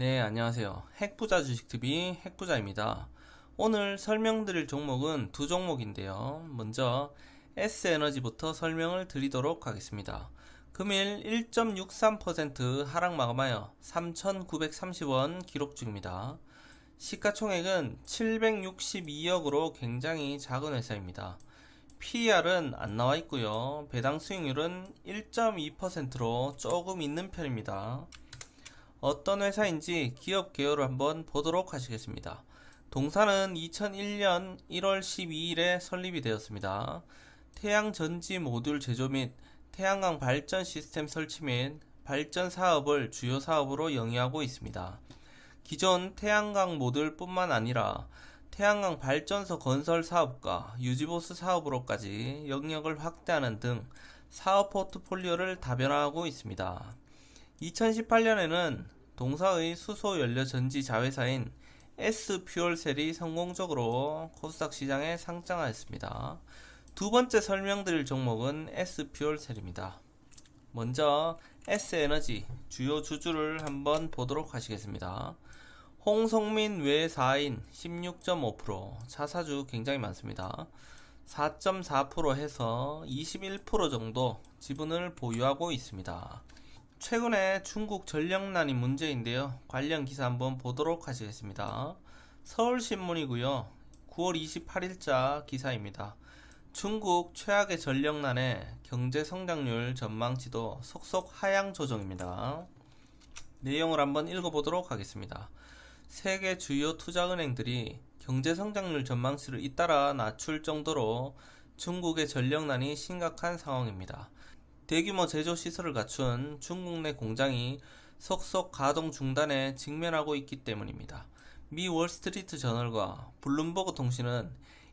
네, 안녕하세요. 핵부자 주식TV 핵부자입니다. 오늘 설명드릴 종목은 두 종목인데요. 먼저 S에너지부터 설명을 드리도록 하겠습니다. 금일 1.63% 하락 마감하여 3,930원 기록 중입니다. 시가총액은 762억으로 굉장히 작은 회사입니다. PER은 안 나와 있고요. 배당 수익률은 1.2%로 조금 있는 편입니다. 어떤 회사인지 기업 개요를 한번 보도록 하시겠습니다. 동사는 2001년 1월 12일에 설립이 되었습니다. 태양 전지 모듈 제조 및 태양광 발전 시스템 설치 및 발전 사업을 주요 사업으로 영위하고 있습니다. 기존 태양광 모듈 뿐만 아니라 태양광 발전소 건설 사업과 유지보수 사업으로까지 영역을 확대하는 등 사업 포트폴리오를 다변화하고 있습니다. 2018년에는 동사의 수소 연료 전지 자회사인 S퓨얼셀이 성공적으로 코스닥 시장에 상장하였습니다. 두 번째 설명드릴 종목은 S퓨얼셀입니다. 먼저 S에너지 주요 주주를 한번 보도록 하시겠습니다. 홍성민 외사인 16.5%, 자사주 굉장히 많습니다. 4.4% 해서 21% 정도 지분을 보유하고 있습니다. 최근에 중국 전력난이 문제인데요. 관련 기사 한번 보도록 하시겠습니다. 서울신문이고요. 9월 28일자 기사입니다. 중국 최악의 전력난에 경제성장률 전망치도 속속 하향 조정입니다. 내용을 한번 읽어보도록 하겠습니다. 세계 주요 투자은행들이 경제성장률 전망치를 잇따라 낮출 정도로 중국의 전력난이 심각한 상황입니다. 대규모 제조시설을 갖춘 중국 내 공장이 속속 가동 중단에 직면하고 있기 때문입니다. 미 월스트리트 저널과 블룸버그 통신은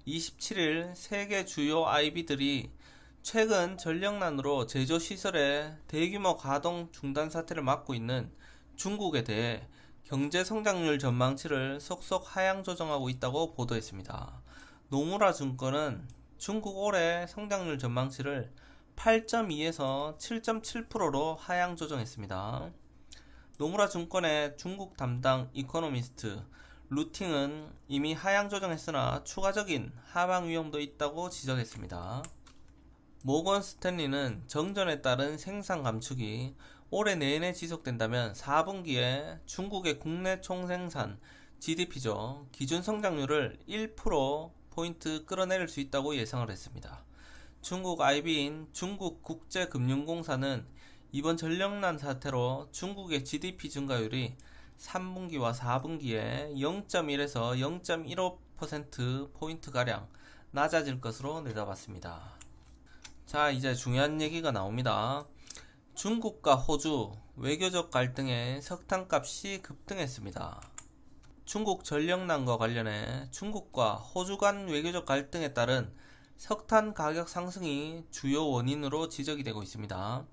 27일 세계 주요 IB들이 최근 전력난으로 제조시설의 대규모 가동 중단 사태를 맞고 있는 중국에 대해 경제성장률 전망치를 속속 하향 조정하고 있다고 보도했습니다. 노무라 증권은 중국 올해 성장률 전망치를 8.2에서 7.7%로 하향 조정했습니다. 노무라 증권의 중국 담당 이코노미스트 루팅은 이미 하향 조정했으나 추가적인 하방 위험도 있다고 지적했습니다. 모건 스탠리는 정전에 따른 생산 감축이 올해 내내 지속된다면 4분기에 중국의 국내 총생산 GDP죠. 기준 성장률을 1%포인트 끌어내릴 수 있다고 예상을 했습니다. 중국 IB인 중국국제금융공사는 이번 전력난 사태로 중국의 GDP 증가율이 3분기와 4분기에 0.1에서 0.15%포인트가량 낮아질 것으로 내다봤습니다. 자, 이제 중요한 얘기가 나옵니다. 중국과 호주 외교적 갈등에 석탄값이 급등했습니다. 중국 전력난과 관련해 중국과 호주 간 외교적 갈등에 따른 석탄 가격 상승이 주요 원인으로 지적이 되고 있습니다.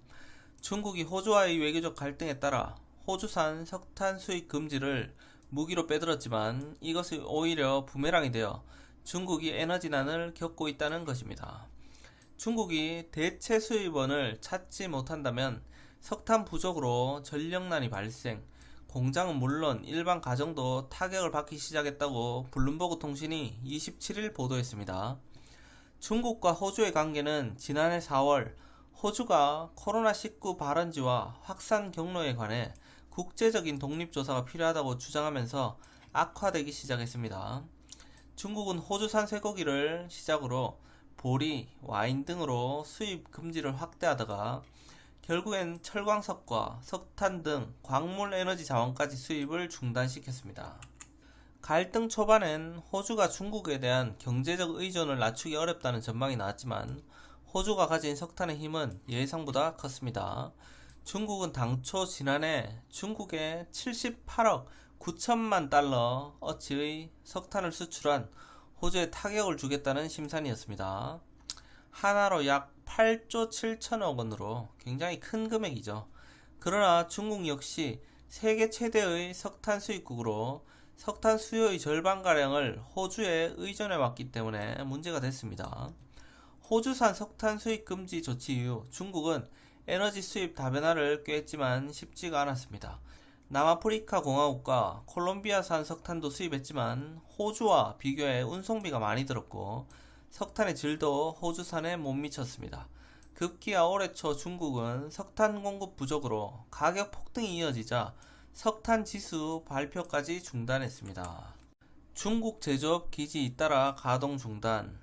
중국이 호주와의 외교적 갈등에 따라 호주산 석탄 수입 금지를 무기로 빼들었지만 이것이 오히려 부메랑이 되어 중국이 에너지난을 겪고 있다는 것입니다. 중국이 대체 수입원을 찾지 못한다면 석탄 부족으로 전력난이 발생, 공장은 물론 일반 가정도 타격을 받기 시작했다고 블룸버그 통신이 27일 보도했습니다. 중국과 호주의 관계는 지난해 4월 호주가 코로나19 발원지와 확산 경로에 관해 국제적인 독립조사가 필요하다고 주장하면서 악화되기 시작했습니다. 중국은 호주산 쇠고기를 시작으로 보리, 와인 등으로 수입 금지를 확대하다가 결국엔 철광석과 석탄 등 광물 에너지 자원까지 수입을 중단시켰습니다. 갈등 초반엔 호주가 중국에 대한 경제적 의존을 낮추기 어렵다는 전망이 나왔지만 호주가 가진 석탄의 힘은 예상보다 컸습니다. 중국은 당초 지난해 중국에 78억 9천만 달러 어치의 석탄을 수출한 호주에 타격을 주겠다는 심산이었습니다. 하나로 약 8조 7천억 원으로 굉장히 큰 금액이죠. 그러나 중국 역시 세계 최대의 석탄 수입국으로 석탄 수요의 절반가량을 호주에 의존해 왔기 때문에 문제가 됐습니다. 호주산 석탄 수입 금지 조치 이후 중국은 에너지 수입 다변화를 꾀했지만 쉽지가 않았습니다. 남아프리카 공화국과 콜롬비아산 석탄도 수입했지만 호주와 비교해 운송비가 많이 들었고 석탄의 질도 호주산에 못 미쳤습니다. 급기야 올해 초 중국은 석탄 공급 부족으로 가격 폭등이 이어지자 석탄 지수 발표까지 중단했습니다. 중국 제조업 기지 잇따라 가동 중단.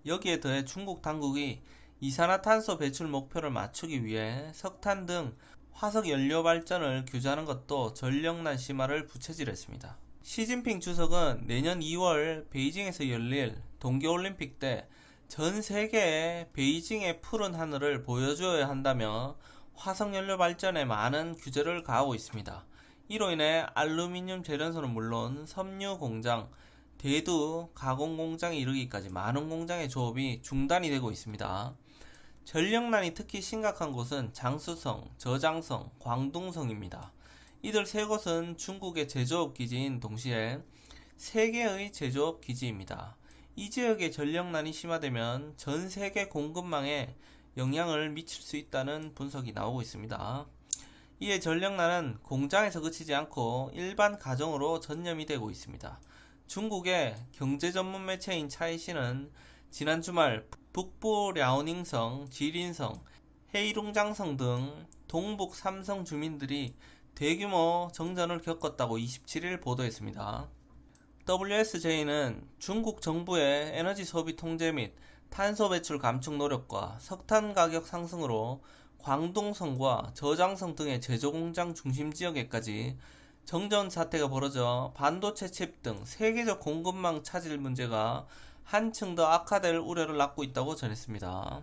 여기에 더해 중국 당국이 이산화탄소 배출 목표를 맞추기 위해 석탄 등 화석 연료 발전을 규제하는 것도 전력난 심화를 부채질했습니다. 시진핑 주석은 내년 2월 베이징에서 열릴 동계올림픽 때 전 세계에 베이징의 푸른 하늘을 보여줘야 한다며 화석연료 발전에 많은 규제를 가하고 있습니다. 이로 인해 알루미늄 재련소는 물론 섬유 공장, 대두 가공 공장에 이르기까지 많은 공장의 조업이 중단이 되고 있습니다. 전력난이 특히 심각한 곳은 장쑤성, 저장성, 광둥성입니다. 이들 세 곳은 중국의 제조업 기지인 동시에 세계의 제조업 기지입니다. 이 지역의 전력난이 심화되면 전 세계 공급망에 영향을 미칠 수 있다는 분석이 나오고 있습니다. 이에 전력난은 공장에서 그치지 않고 일반 가정으로 전염이 되고 있습니다. 중국의 경제 전문 매체인 차이신은 지난 주말 북부 랴오닝성, 지린성, 헤이룽장성 등 동북 삼성 주민들이 대규모 정전을 겪었다고 27일 보도했습니다. WSJ는 중국 정부의 에너지 소비 통제 및 탄소 배출 감축 노력과 석탄 가격 상승으로 광둥성과 저장성 등의 제조 공장 중심 지역에까지 정전 사태가 벌어져 반도체 칩 등 세계적 공급망 차질 문제가 한층 더 악화될 우려를 낳고 있다고 전했습니다.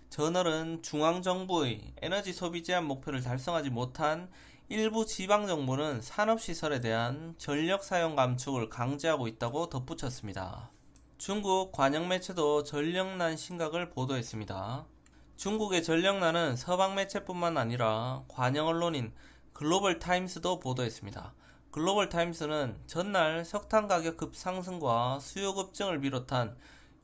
저널은 중앙정부의 에너지 소비 제한 목표를 달성하지 못한 일부 지방정부는 산업시설에 대한 전력 사용 감축을 강제하고 있다고 덧붙였습니다. 중국 관영매체도 전력난 심각을 보도했습니다. 중국의 전력난은 서방 매체뿐만 아니라 관영 언론인 글로벌 타임스도 보도했습니다. 글로벌 타임스는 전날 석탄 가격 급상승과 수요 급증을 비롯한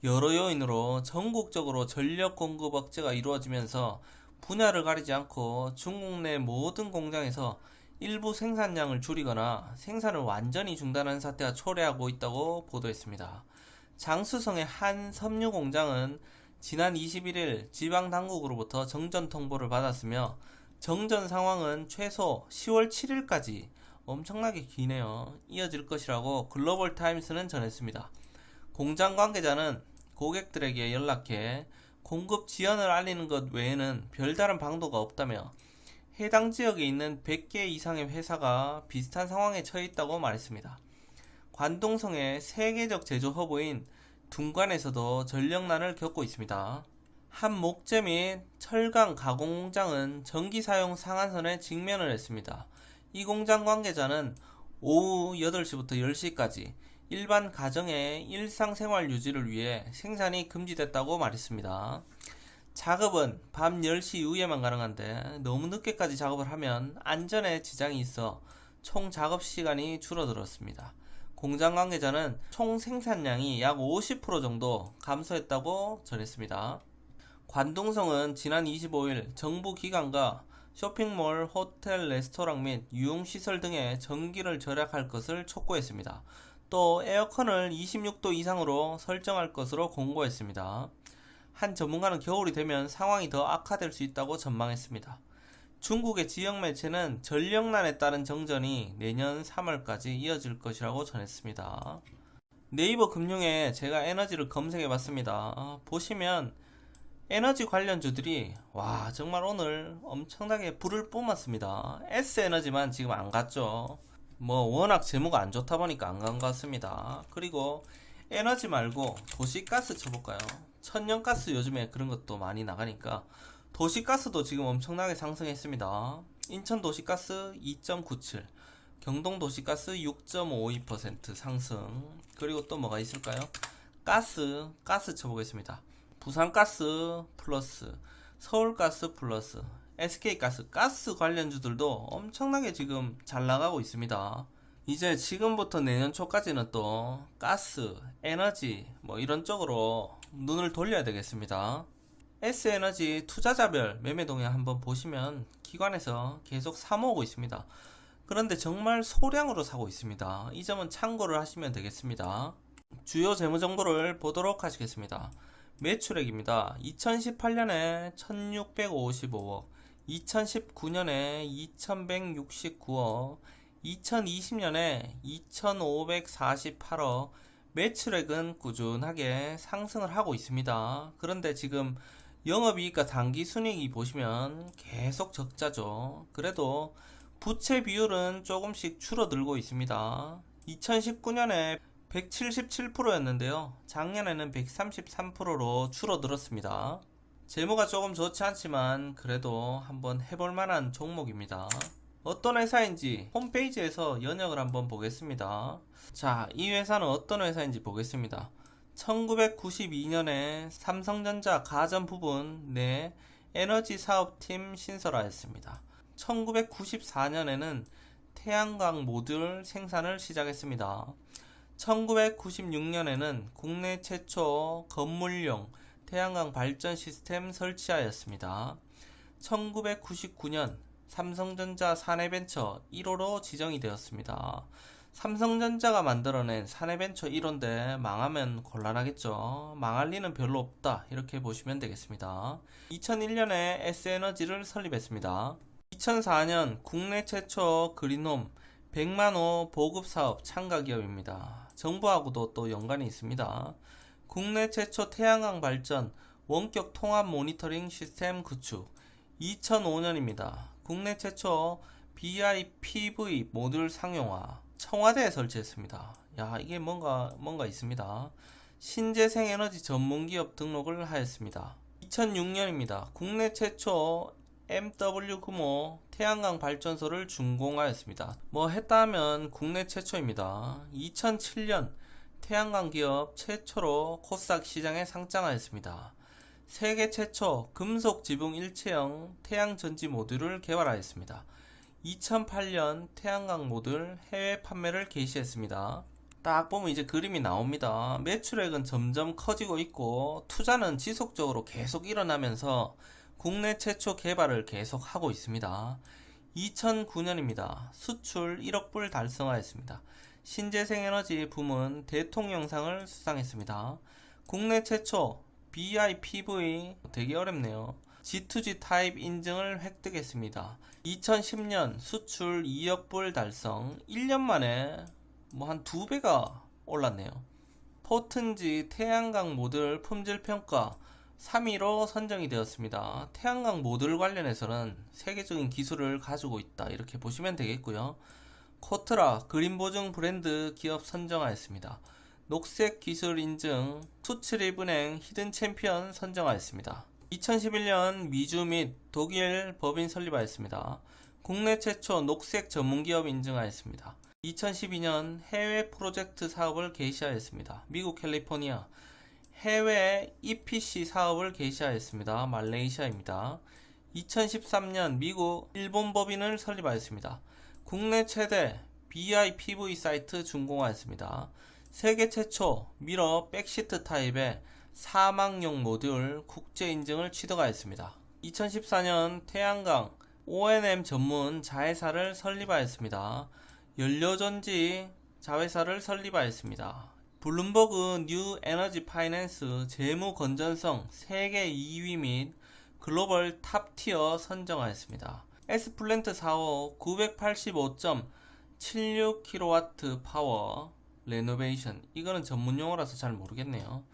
여러 요인으로 전국적으로 전력 공급 억제가 이루어지면서 분야를 가리지 않고 중국 내 모든 공장에서 일부 생산량을 줄이거나 생산을 완전히 중단하는 사태가 초래하고 있다고 보도했습니다. 장쑤성의 한 섬유 공장은 지난 21일 지방 당국으로부터 정전 통보를 받았으며 정전 상황은 최소 10월 7일까지 엄청나게 기네요. 이어질 것이라고 글로벌 타임스는 전했습니다. 공장 관계자는 고객들에게 연락해 공급 지연을 알리는 것 외에는 별다른 방도가 없다며 해당 지역에 있는 100개 이상의 회사가 비슷한 상황에 처해 있다고 말했습니다. 관동성의 세계적 제조 허브인 둥관에서도 전력난을 겪고 있습니다. 한 목재 및 철강 가공 공장은 전기 사용 상한선에 직면을 했습니다. 이 공장 관계자는 오후 8시부터 10시까지 일반 가정의 일상생활 유지를 위해 생산이 금지됐다고 말했습니다. 작업은 밤 10시 이후에만 가능한데 너무 늦게까지 작업을 하면 안전에 지장이 있어 총 작업 시간이 줄어들었습니다. 공장 관계자는 총 생산량이 약 50% 정도 감소했다고 전했습니다. 관동성은 지난 25일 정부 기관과 쇼핑몰, 호텔, 레스토랑 및 유흥시설 등의 전기를 절약할 것을 촉구했습니다. 또 에어컨을 26도 이상으로 설정할 것으로 공고했습니다. 한 전문가는 겨울이 되면 상황이 더 악화될 수 있다고 전망했습니다. 중국의 지역 매체는 전력난에 따른 정전이 내년 3월까지 이어질 것이라고 전했습니다. 네이버 금융에 제가 에너지를 검색해 봤습니다. 보시면 에너지 관련주들이 정말 오늘 엄청나게 불을 뿜었습니다. S에너지만 지금 안 갔죠. 워낙 재무가 안 좋다 보니까 안 간 것 같습니다. 그리고 에너지 말고 도시가스 쳐볼까요? 천연가스 요즘에 그런 것도 많이 나가니까 도시가스도 지금 엄청나게 상승했습니다. 인천 도시가스 2.97, 경동 도시가스 6.52% 상승. 그리고 또 뭐가 있을까요? 가스 쳐보겠습니다. 부산가스 플러스, 서울가스 플러스, SK가스, 가스 관련주들도 엄청나게 지금 잘 나가고 있습니다. 이제 지금부터 내년 초까지는 또 가스, 에너지 이런 쪽으로 눈을 돌려야 되겠습니다. S에너지 투자자별 매매 동향 한번 보시면 기관에서 계속 사모으고 있습니다. 그런데 정말 소량으로 사고 있습니다. 이 점은 참고를 하시면 되겠습니다. 주요 재무 정보를 보도록 하시겠습니다. 매출액입니다. 2018년에 1655억, 2019년에 2169억, 2020년에 2548억, 매출액은 꾸준하게 상승을 하고 있습니다. 그런데 지금 영업이익과 당기순이익이 보시면 계속 적자죠. 그래도 부채 비율은 조금씩 줄어들고 있습니다. 2019년에 177%였는데요. 작년에는 133%로 줄어들었습니다. 재무가 조금 좋지 않지만 그래도 한번 해볼 만한 종목입니다. 어떤 회사인지 홈페이지에서 연역을 한번 보겠습니다. 자, 이 회사는 어떤 회사인지 보겠습니다. 1992년에 삼성전자 가전 부분 내 에너지 사업팀 신설하였습니다. 1994년에는 태양광 모듈 생산을 시작했습니다. 1996년에는 국내 최초 건물용 태양광 발전 시스템 설치하였습니다. 1999년 삼성전자 사내벤처 1호로 지정이 되었습니다. 삼성전자가 만들어낸 사내벤처 1호인데 망하면 곤란하겠죠. 망할 리는 별로 없다, 이렇게 보시면 되겠습니다. 2001년에 S에너지를 설립했습니다. 2004년 국내 최초 그린홈 100만호 보급사업 참가기업입니다. 정부하고도 또 연관이 있습니다. 국내 최초 태양광 발전 원격 통합 모니터링 시스템 구축. 2005년입니다. 국내 최초 BIPV 모듈 상용화. 청와대에 설치했습니다. 야, 이게 뭔가 있습니다. 신재생에너지 전문기업 등록을 하였습니다. 2006년입니다. 국내 최초 MW 규모 태양광 발전소를 준공하였습니다. 뭐 했다 하면 국내 최초입니다. 2007년 태양광 기업 최초로 코스닥 시장에 상장하였습니다. 세계 최초 금속 지붕 일체형 태양전지 모듈을 개발하였습니다. 2008년 태양광 모듈 해외 판매를 개시했습니다. 딱 보면 이제 그림이 나옵니다. 매출액은 점점 커지고 있고 투자는 지속적으로 계속 일어나면서 국내 최초 개발을 계속 하고 있습니다. 2009년입니다. 수출 1억 불 달성하였습니다. 신재생에너지 부문 대통령상을 수상했습니다. 국내 최초 BIPV, 되게 어렵네요. G2G 타입 인증을 획득했습니다. 2010년 수출 2억 불 달성, 1년 만에 뭐 한 2배가 올랐네요. 포튼지 태양광 모듈 품질 평가 3위로 선정이 되었습니다. 태양광 모듈 관련해서는 세계적인 기술을 가지고 있다, 이렇게 보시면 되겠고요. 코트라 그린보증 브랜드 기업 선정하였습니다. 녹색 기술 인증 수출입은행 히든 챔피언 선정하였습니다. 2011년 미주 및 독일 법인 설립하였습니다. 국내 최초 녹색 전문기업 인증하였습니다. 2012년 해외 프로젝트 사업을 개시하였습니다. 미국 캘리포니아 해외 EPC 사업을 개시하였습니다. 말레이시아입니다. 2013년 미국 일본 법인을 설립하였습니다. 국내 최대 BIPV 사이트 준공하였습니다. 세계 최초 미러 백시트 타입의 사망용 모듈 국제 인증을 취득하였습니다. 2014년 태양광 O&M 전문 자회사를 설립하였습니다. 연료전지 자회사를 설립하였습니다. 블룸버그 뉴 에너지 파이낸스 재무 건전성 세계 2위 및 글로벌 탑티어 선정하였습니다. S플랜트 4호 985.76kW 파워 레노베이션, 이거는 전문용어라서 잘 모르겠네요.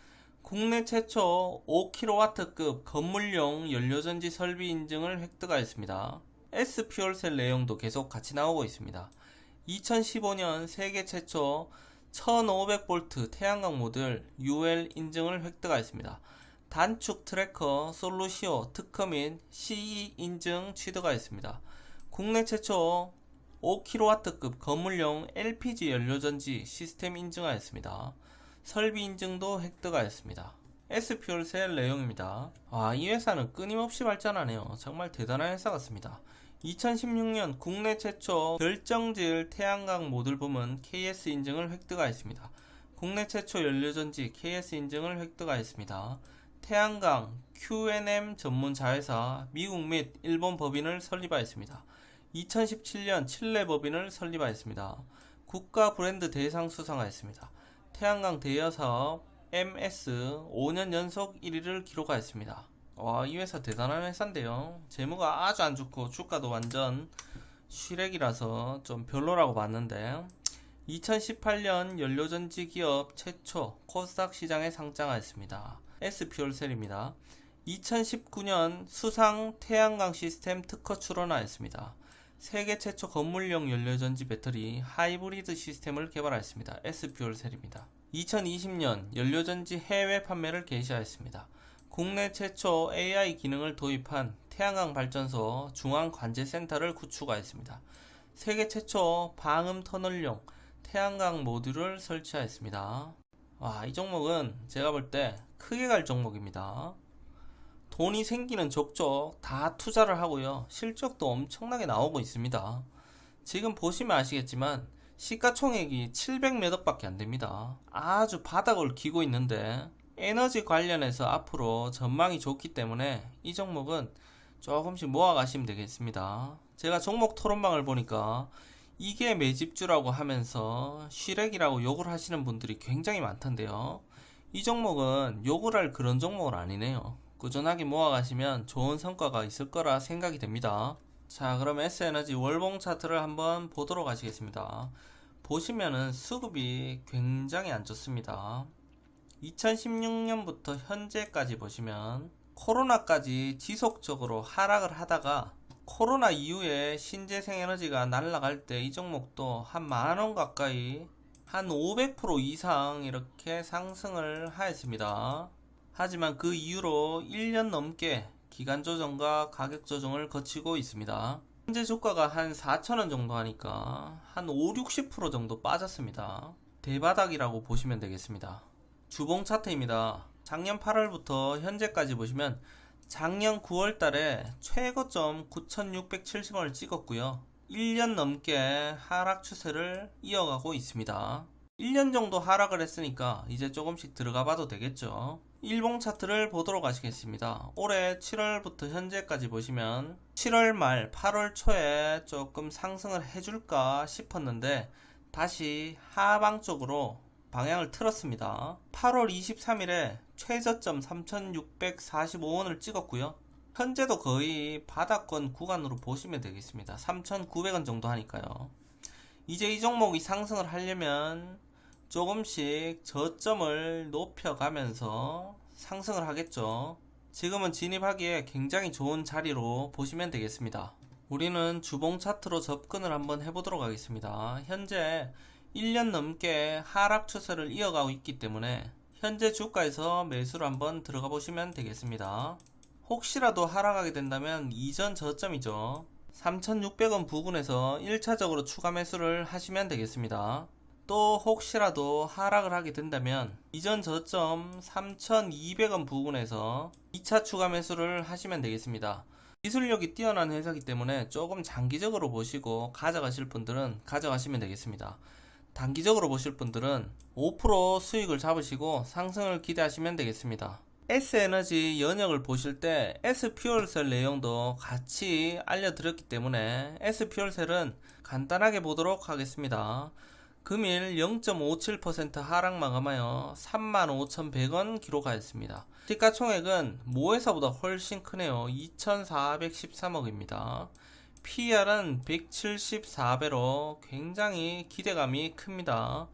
국내 최초 5kW급 건물용 연료전지 설비 인증을 획득하였습니다. S퓨얼셀 내용도 계속 같이 나오고 있습니다. 2015년 세계 최초 1500V 태양광 모듈 UL 인증을 획득하였습니다. 단축 트래커 솔루시오 특허 및 CE 인증 취득하였습니다. 국내 최초 5kW급 건물용 LPG 연료전지 시스템 인증하였습니다. 설비 인증도 획득하였습니다. S퓨얼셀 내용입니다. 이 회사는 끊임없이 발전하네요. 정말 대단한 회사 같습니다. 2016년 국내 최초 결정질 태양광 모듈 부문 KS 인증을 획득하였습니다. 국내 최초 연료전지 KS 인증을 획득하였습니다. 태양광 QNM 전문 자회사 미국 및 일본 법인을 설립하였습니다. 2017년 칠레 법인을 설립하였습니다. 국가 브랜드 대상 수상하였습니다. 태양광 대여 사업 MS 5년 연속 1위를 기록하였습니다. 와, 이 회사 대단한 회사인데요. 재무가 아주 안 좋고 주가도 완전 쉬렉이라서 좀 별로라고 봤는데 2018년 연료전지 기업 최초 코스닥 시장에 상장하였습니다. S퓨얼셀입니다. 2019년 수상 태양광 시스템 특허 출원하였습니다. 세계 최초 건물용 연료전지 배터리 하이브리드 시스템을 개발하였습니다. S퓨얼셀입니다. 2020년 연료전지 해외 판매를 개시하였습니다. 국내 최초 AI 기능을 도입한 태양광 발전소 중앙관제센터를 구축하였습니다. 세계 최초 방음 터널용 태양광 모듈을 설치하였습니다. 와, 이 종목은 제가 볼 때 크게 갈 종목입니다. 돈이 생기는 족족 다 투자를 하고요. 실적도 엄청나게 나오고 있습니다. 지금 보시면 아시겠지만 시가총액이 700몇 억밖에 안 됩니다. 아주 바닥을 기고 있는데 에너지 관련해서 앞으로 전망이 좋기 때문에 이 종목은 조금씩 모아 가시면 되겠습니다. 제가 종목 토론방을 보니까 이게 매집주라고 하면서 쉬렉이라고 욕을 하시는 분들이 굉장히 많던데요. 이 종목은 욕을 할 그런 종목은 아니네요. 꾸준하게 모아 가시면 좋은 성과가 있을 거라 생각이 됩니다. 자, 그럼 S에너지 월봉 차트를 한번 보도록 하시겠습니다. 보시면은 수급이 굉장히 안 좋습니다. 2016년부터 현재까지 보시면 코로나까지 지속적으로 하락을 하다가 코로나 이후에 신재생에너지가 날아갈 때 이 종목도 한 만원 가까이 한 500% 이상 이렇게 상승을 하였습니다. 하지만 그 이후로 1년 넘게 기간 조정과 가격 조정을 거치고 있습니다. 현재 주가가 한 4,000원 정도 하니까 한 5-60% 정도 빠졌습니다. 대바닥이라고 보시면 되겠습니다. 주봉 차트입니다. 작년 8월부터 현재까지 보시면 작년 9월 달에 최고점 9,670원을 찍었고요. 1년 넘게 하락 추세를 이어가고 있습니다. 1년 정도 하락을 했으니까 이제 조금씩 들어가 봐도 되겠죠. 일봉 차트를 보도록 하시겠습니다. 올해 7월부터 현재까지 보시면 7월 말 8월 초에 조금 상승을 해줄까 싶었는데 다시 하방 쪽으로 방향을 틀었습니다. 8월 23일에 최저점 3,645원을 찍었고요. 현재도 거의 바닥권 구간으로 보시면 되겠습니다. 3,900원 정도 하니까요. 이제 이 종목이 상승을 하려면 조금씩 저점을 높여가면서 상승을 하겠죠. 지금은 진입하기에 굉장히 좋은 자리로 보시면 되겠습니다. 우리는 주봉 차트로 접근을 한번 해보도록 하겠습니다. 현재 1년 넘게 하락 추세를 이어가고 있기 때문에 현재 주가에서 매수를 한번 들어가 보시면 되겠습니다. 혹시라도 하락하게 된다면 이전 저점이죠. 3,600원 부근에서 1차적으로 추가 매수를 하시면 되겠습니다. 또 혹시라도 하락을 하게 된다면 이전 저점 3,200원 부근에서 2차 추가 매수를 하시면 되겠습니다. 기술력이 뛰어난 회사이기 때문에 조금 장기적으로 보시고 가져가실 분들은 가져가시면 되겠습니다. 단기적으로 보실 분들은 5% 수익을 잡으시고 상승을 기대하시면 되겠습니다. S에너지 연역을 보실 때 S퓨얼셀 내용도 같이 알려드렸기 때문에 S퓨얼셀은 간단하게 보도록 하겠습니다. 금일 0.57% 하락 마감하여 35,100원 기록하였습니다. 시가총액은 모회사보다 훨씬 크네요. 2,413억입니다. PER은 174배로 굉장히 기대감이 큽니다.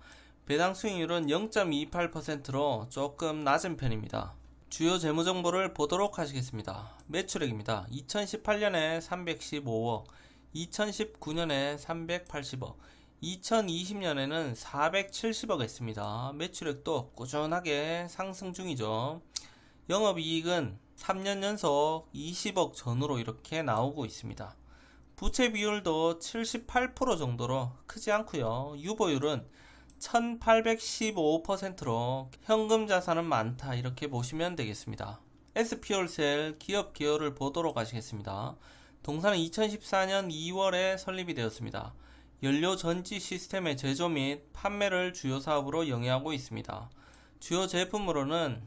배당 수익률은 0.28%로 조금 낮은 편입니다. 주요 재무 정보를 보도록 하시겠습니다. 매출액입니다. 2018년에 315억, 2019년에 380억, 2020년에는 470억 했습니다. 매출액도 꾸준하게 상승 중이죠. 영업이익은 3년 연속 20억 전후로 이렇게 나오고 있습니다. 부채 비율도 78% 정도로 크지 않고요. 유보율은 1815%로 현금 자산은 많다 이렇게 보시면 되겠습니다. S퓨얼셀 기업 개요를 보도록 하시겠습니다. 동사는 2014년 2월에 설립이 되었습니다. 연료 전지 시스템의 제조 및 판매를 주요 사업으로 영위하고 있습니다. 주요 제품으로는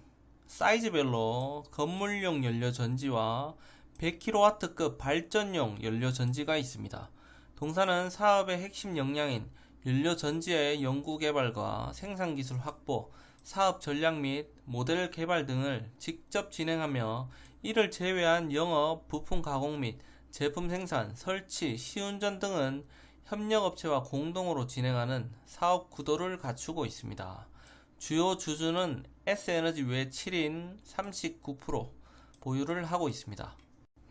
사이즈별로 건물용 연료 전지와 100kW급 발전용 연료 전지가 있습니다. 동사는 사업의 핵심 역량인 연료 전지의 연구 개발과 생산 기술 확보, 사업 전략 및 모델 개발 등을 직접 진행하며 이를 제외한 영업, 부품 가공 및 제품 생산, 설치, 시운전 등은 협력업체와 공동으로 진행하는 사업 구도를 갖추고 있습니다. 주요 주주는 S에너지 외 7인 39% 보유를 하고 있습니다.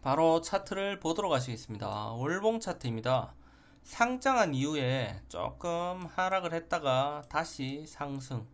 바로 차트를 보도록 하시겠습니다. 월봉 차트입니다. 상장한 이후에 조금 하락을 했다가 다시 상승,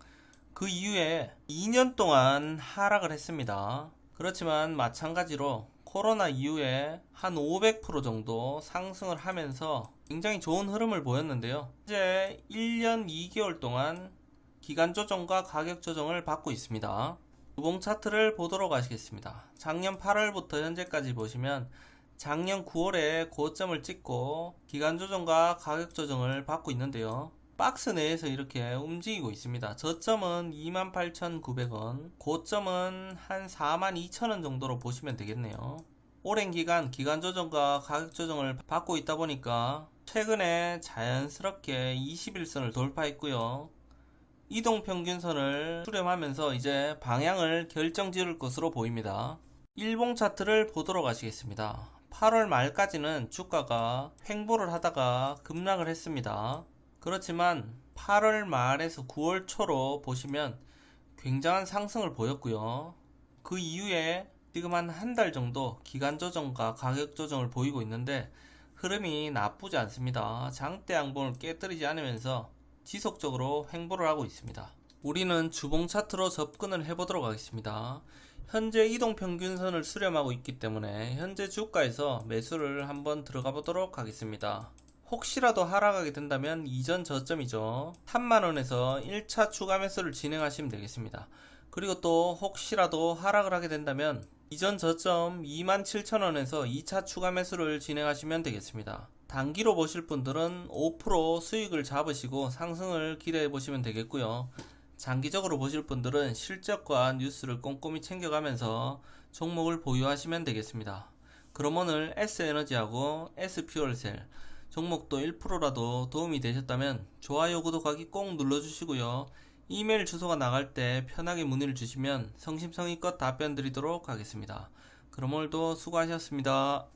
그 이후에 2년 동안 하락을 했습니다. 그렇지만 마찬가지로 코로나 이후에 한 500% 정도 상승을 하면서 굉장히 좋은 흐름을 보였는데요. 현재 1년 2개월 동안 기간 조정과 가격 조정을 받고 있습니다. 주봉 차트를 보도록 하시겠습니다. 작년 8월부터 현재까지 보시면 작년 9월에 고점을 찍고 기간 조정과 가격 조정을 받고 있는데요. 박스 내에서 이렇게 움직이고 있습니다. 저점은 28,900원, 고점은 한 42,000원 정도로 보시면 되겠네요. 오랜 기간 기간 조정과 가격 조정을 받고 있다 보니까 최근에 자연스럽게 21선을 돌파했고요. 이동평균선을 수렴하면서 이제 방향을 결정 지을 것으로 보입니다. 일봉 차트를 보도록 하시겠습니다. 8월 말까지는 주가가 횡보를 하다가 급락을 했습니다. 그렇지만 8월 말에서 9월 초로 보시면 굉장한 상승을 보였고요. 그 이후에 지금 한 달 정도 기간 조정과 가격 조정을 보이고 있는데 흐름이 나쁘지 않습니다. 장대 양봉을 깨뜨리지 않으면서 지속적으로 횡보를 하고 있습니다. 우리는 주봉 차트로 접근을 해보도록 하겠습니다. 현재 이동평균선을 수렴하고 있기 때문에 현재 주가에서 매수를 한번 들어가 보도록 하겠습니다. 혹시라도 하락하게 된다면 이전 저점이죠. 3만원에서 1차 추가 매수를 진행하시면 되겠습니다. 그리고 또 혹시라도 하락을 하게 된다면 이전 저점 27,000원에서 2차 추가 매수를 진행하시면 되겠습니다. 단기로 보실 분들은 5% 수익을 잡으시고 상승을 기대해 보시면 되겠고요. 장기적으로 보실 분들은 실적과 뉴스를 꼼꼼히 챙겨가면서 종목을 보유하시면 되겠습니다. 그럼 오늘 S에너지하고 S퓨얼셀 종목도 1%라도 도움이 되셨다면 좋아요, 구독하기 꼭 눌러주시고요. 이메일 주소가 나갈 때 편하게 문의를 주시면 성심성의껏 답변 드리도록 하겠습니다. 그럼 오늘도 수고하셨습니다.